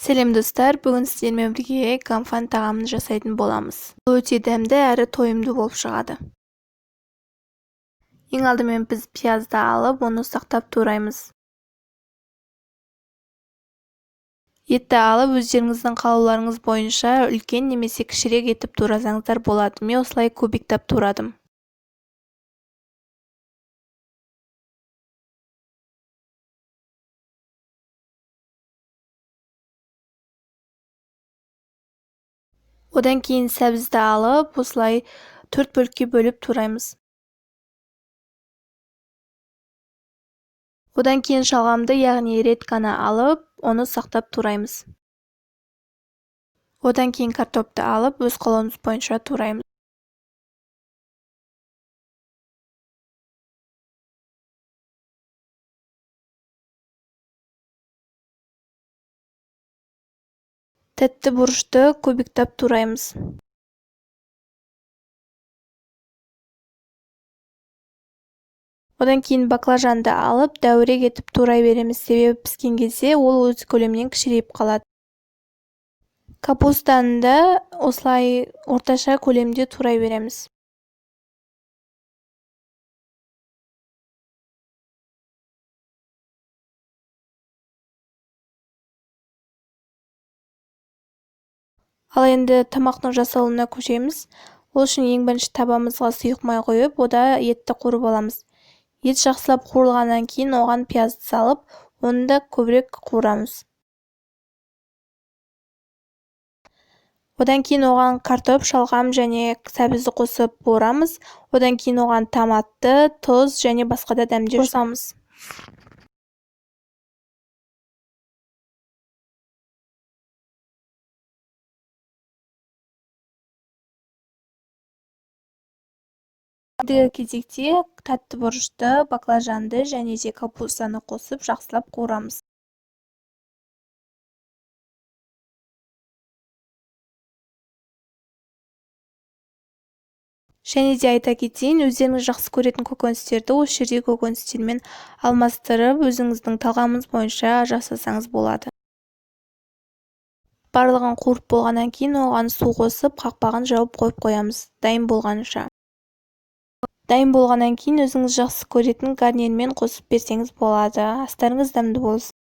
Сәлем достар, бүгін сіздермен бірге гамфан тағамын жасайтын боламыз. Бұл өте дәмді әрі тойымды болып шығады. Ең алдымен біз пиязды алып, оны ұсақтап тураймыз. Етті алып, өздеріңіздің қалауларыңыз бойынша үлкен немесе кішірек етіп турасаңыздар болады. Мен осылай кубиктап турадым. Одан кейін сәбізді алып, осылай 4 бөлікке бөліп тураймыз. Одан кейін шалғамды, яғни редьканы алып, оны ұсақтап тураймыз. Одан кейін картопты алып, өз қалауыңыз бойынша тураймыз. Тәтті бұрышты кубиктап тураймыз. Одан кейін баклажанды алып, дәуірек етіп турай береміз, себебі піскен кезде ол өз көлемінен кішірейіп қалады. Капустаны да осылай орташа көлемде турай береміз. Ал енді тамақтың жасалуына көшеміз. Ол үшін ең бірінші табамызға сұйық май қойып, ода етті қуырып аламыз. Ет жақсылап қуырылғаннан кейін оған пиязды салып, оны да көбірек қуырамыз. Одан кейін оған картоп, шалғам және сәбізді қосып қуырамыз. Одан кейін оған томатты, тұз және басқа да дәмдер қосамыз. Ендігі кезекте тәтті бұрышты, баклажанды және де капустаны қосып жақсылап қуырамыз. Және де айта кетейін, өздеріңіз жақсы көретін көкөністерді осы жерде көкөністермен алмастырып, өзіңіздің талғамыңыз бойынша жасасаңыз болады. Барлығын қуырып болғаннан кейін оған су қосып, қақпағын жауып қойып қоямыз, дайын болғанша. Дайын болғаннан кейін өзіңіз жақсы көретін гарнирмен қосып берсеңіз болады. Астарыңыз дәмді болсын.